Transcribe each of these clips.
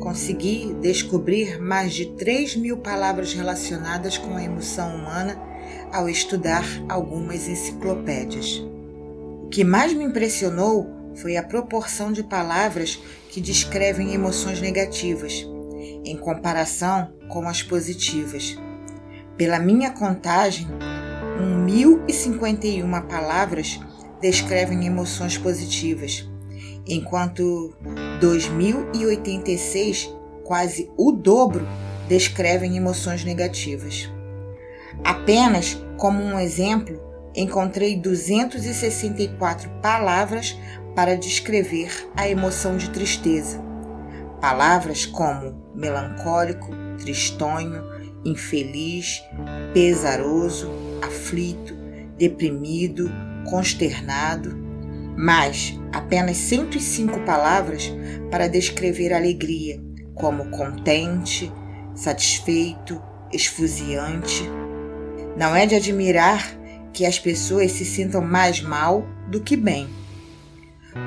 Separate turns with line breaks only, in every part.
consegui descobrir mais de 3.000 palavras relacionadas com a emoção humana ao estudar algumas enciclopédias. O que mais me impressionou foi a proporção de palavras que descrevem emoções negativas, em comparação com as positivas. Pela minha contagem, 1.051 palavras descrevem emoções positivas, enquanto 2.086, quase o dobro, descrevem emoções negativas. Apenas como um exemplo, encontrei 264 palavras para descrever a emoção de tristeza. Palavras como melancólico, tristonho, infeliz, pesaroso, aflito, deprimido, consternado, mas apenas 105 palavras para descrever alegria, como contente, satisfeito, esfuziante. Não é de admirar que as pessoas se sintam mais mal do que bem.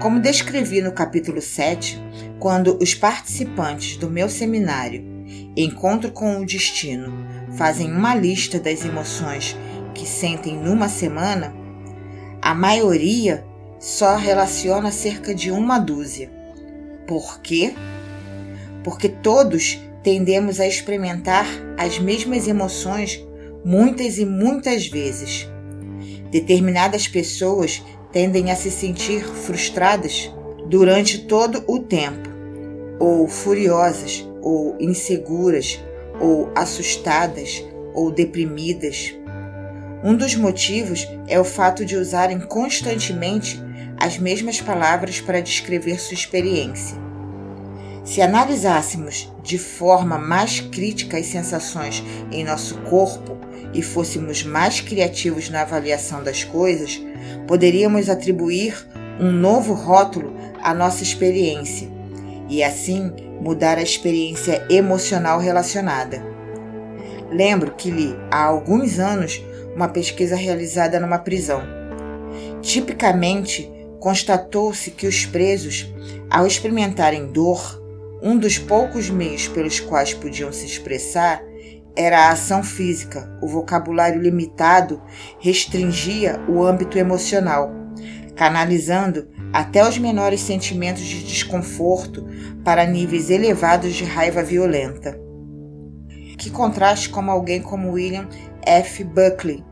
Como descrevi no capítulo 7, quando os participantes do meu seminário Encontro com o Destino fazem uma lista das emoções que sentem numa semana, a maioria só relaciona cerca de uma dúzia. Por quê? Porque todos tendemos a experimentar as mesmas emoções muitas e muitas vezes. Determinadas pessoas tendem a se sentir frustradas durante todo o tempo, ou furiosas, ou inseguras, ou assustadas, ou deprimidas. Um dos motivos é o fato de usarem constantemente as mesmas palavras para descrever sua experiência. Se analisássemos de forma mais crítica as sensações em nosso corpo e fôssemos mais criativos na avaliação das coisas, poderíamos atribuir um novo rótulo à nossa experiência e, assim, mudar a experiência emocional relacionada. Lembro que li há alguns anos uma pesquisa realizada numa prisão. Tipicamente, constatou-se que os presos, ao experimentarem dor, um dos poucos meios pelos quais podiam se expressar era a ação física. O vocabulário limitado restringia o âmbito emocional, canalizando até os menores sentimentos de desconforto para níveis elevados de raiva violenta. Que contraste com alguém como William F. Buckley,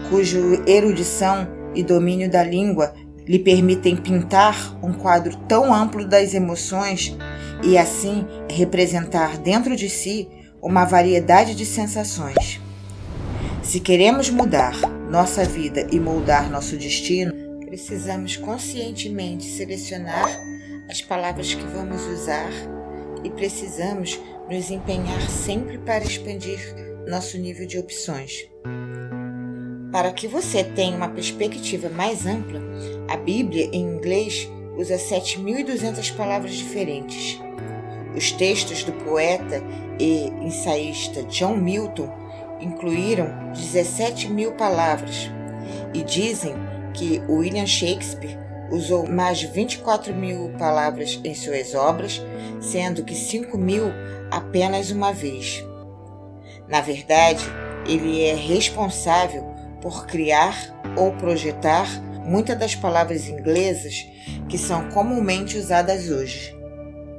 cuja erudição e domínio da língua lhe permitem pintar um quadro tão amplo das emoções e, assim, representar dentro de si uma variedade de sensações. Se queremos mudar nossa vida e moldar nosso destino, precisamos conscientemente selecionar as palavras que vamos usar e precisamos nos empenhar sempre para expandir nosso nível de opções. Para que você tenha uma perspectiva mais ampla, a Bíblia em inglês usa 7.200 palavras diferentes. Os textos do poeta e ensaísta John Milton incluíram 17.000 palavras e dizem que William Shakespeare usou mais de 24.000 palavras em suas obras, sendo que 5.000 apenas uma vez. Na verdade, ele é responsável por criar ou projetar muitas das palavras inglesas que são comumente usadas hoje.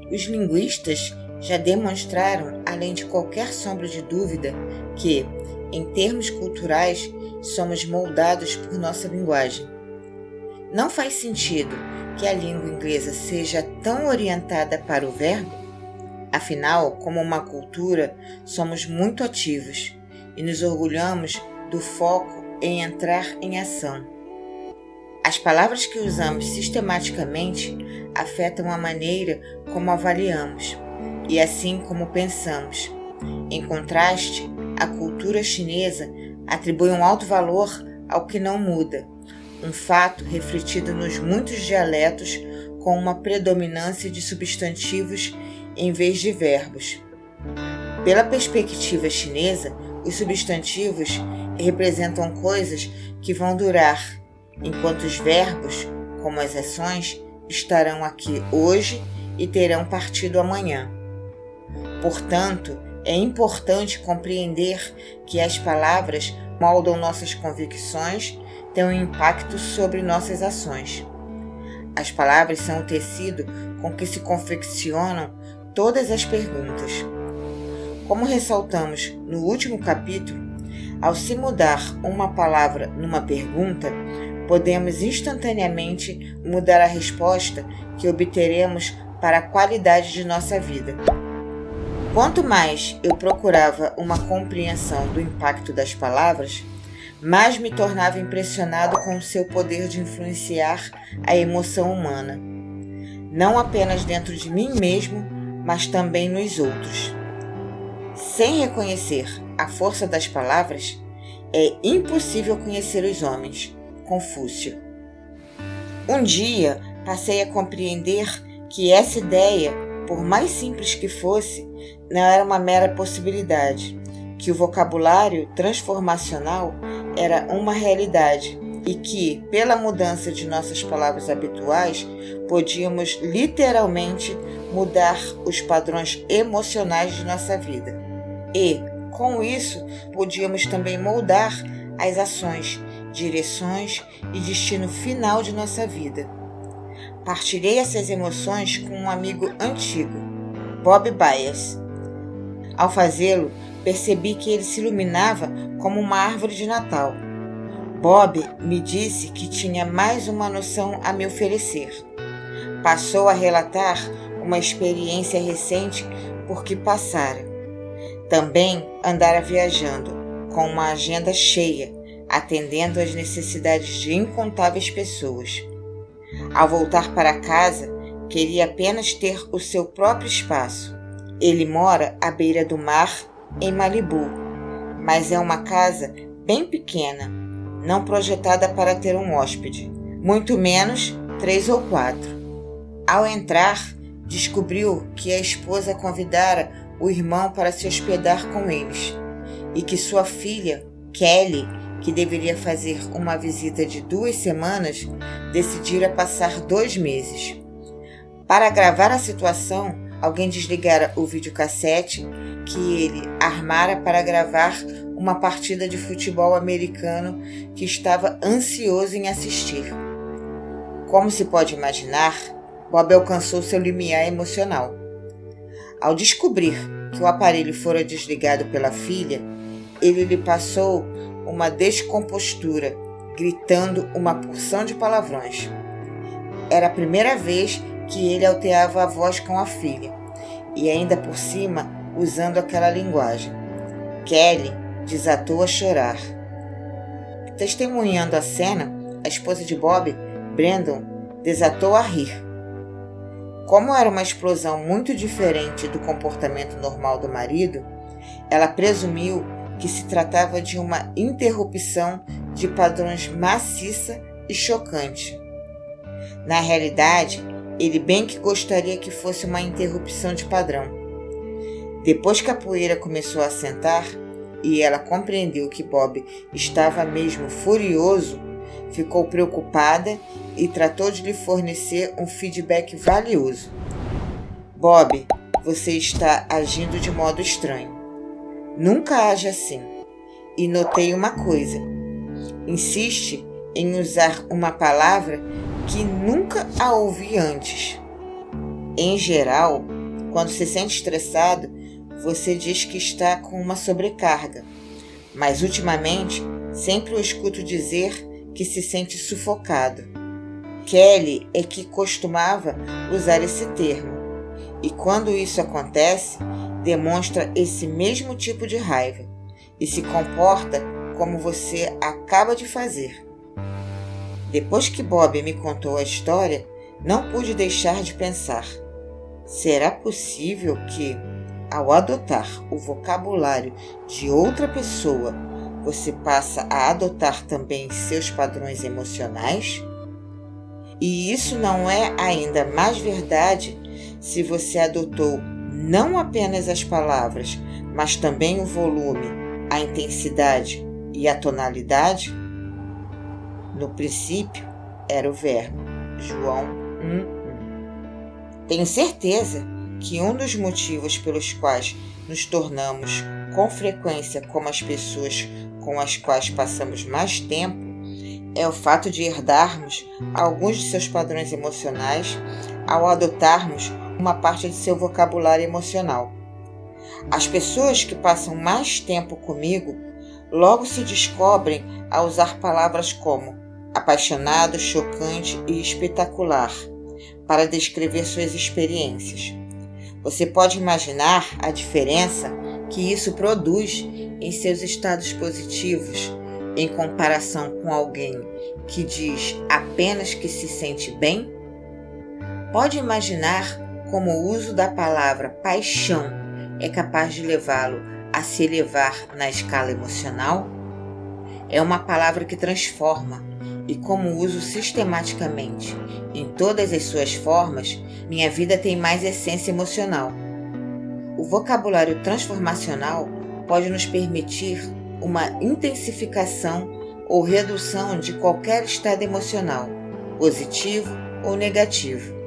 Os linguistas já demonstraram, além de qualquer sombra de dúvida, que, em termos culturais, somos moldados por nossa linguagem. Não faz sentido que a língua inglesa seja tão orientada para o verbo. Afinal, como uma cultura, somos muito ativos e nos orgulhamos do foco em entrar em ação. As palavras que usamos sistematicamente afetam a maneira como avaliamos e assim como pensamos. Em contraste, a cultura chinesa atribui um alto valor ao que não muda, um fato refletido nos muitos dialetos com uma predominância de substantivos em vez de verbos. Pela perspectiva chinesa, os substantivos representam coisas que vão durar, enquanto os verbos, como as ações, estarão aqui hoje e terão partido amanhã. Portanto, é importante compreender que as palavras moldam nossas convicções, têm um impacto sobre nossas ações. As palavras são o tecido com que se confeccionam todas as perguntas. Como ressaltamos no último capítulo, ao se mudar uma palavra numa pergunta, podemos instantaneamente mudar a resposta que obteremos para a qualidade de nossa vida. Quanto mais eu procurava uma compreensão do impacto das palavras, mais me tornava impressionado com o seu poder de influenciar a emoção humana, não apenas dentro de mim mesmo, mas também nos outros. Sem reconhecer a força das palavras, é impossível conhecer os homens. Confúcio. Um dia passei a compreender que essa ideia, por mais simples que fosse, não era uma mera possibilidade, que o vocabulário transformacional era uma realidade e que, pela mudança de nossas palavras habituais, podíamos literalmente mudar os padrões emocionais de nossa vida. E, com isso, podíamos também moldar as ações, direções e destino final de nossa vida. Partilhei essas emoções com um amigo antigo, Bob Byers. Ao fazê-lo, percebi que ele se iluminava como uma árvore de Natal. Bob me disse que tinha mais uma noção a me oferecer. Passou a relatar uma experiência recente por que passara. Também andara viajando, com uma agenda cheia, atendendo às necessidades de incontáveis pessoas. Ao voltar para casa, queria apenas ter o seu próprio espaço. Ele mora à beira do mar, em Malibu, mas é uma casa bem pequena, não projetada para ter um hóspede, muito menos 3 ou 4. Ao entrar, descobriu que a esposa convidara o irmão para se hospedar com eles e que sua filha, Kelly, que deveria fazer uma visita de 2 semanas, decidira passar 2 meses. Para agravar a situação, alguém desligara o videocassete que ele armara para gravar uma partida de futebol americano que estava ansioso em assistir. Como se pode imaginar, Bob alcançou seu limiar emocional. Ao descobrir que o aparelho fora desligado pela filha, ele lhe passou uma descompostura, gritando uma porção de palavrões. Era a primeira vez que ele alteava a voz com a filha, e ainda por cima usando aquela linguagem. Kelly desatou a chorar. Testemunhando a cena, a esposa de Bob, Brandon, desatou a rir. Como era uma explosão muito diferente do comportamento normal do marido, ela presumiu que se tratava de uma interrupção de padrões maciça e chocante. Na realidade, ele bem que gostaria que fosse uma interrupção de padrão. Depois que a poeira começou a assentar e ela compreendeu que Bob estava mesmo furioso, ficou preocupada e tratou de lhe fornecer um feedback valioso. Bob, você está agindo de modo estranho. Nunca age assim. E notei uma coisa. Insiste em usar uma palavra que nunca a ouvi antes. Em geral, quando se sente estressado, você diz que está com uma sobrecarga. Mas ultimamente, sempre o escuto dizer que se sente sufocado. Kelly é que costumava usar esse termo. E quando isso acontece, demonstra esse mesmo tipo de raiva e se comporta como você acaba de fazer. Depois que Bob me contou a história, não pude deixar de pensar: será possível que, ao adotar o vocabulário de outra pessoa, você passa a adotar também seus padrões emocionais? E isso não é ainda mais verdade se você adotou não apenas as palavras, mas também o volume, a intensidade e a tonalidade? No princípio era o verbo. João 1:1. Tenho certeza que um dos motivos pelos quais nos tornamos com frequência como as pessoas com as quais passamos mais tempo é o fato de herdarmos alguns de seus padrões emocionais ao adotarmos uma parte de seu vocabulário emocional. As pessoas que passam mais tempo comigo logo se descobrem a usar palavras como apaixonado, chocante e espetacular para descrever suas experiências. Você pode imaginar a diferença que isso produz em seus estados positivos em comparação com alguém que diz apenas que se sente bem? Pode imaginar como o uso da palavra paixão é capaz de levá-lo a se elevar na escala emocional? É uma palavra que transforma, e como uso sistematicamente em todas as suas formas, minha vida tem mais essência emocional. O vocabulário transformacional pode nos permitir uma intensificação ou redução de qualquer estado emocional, positivo ou negativo.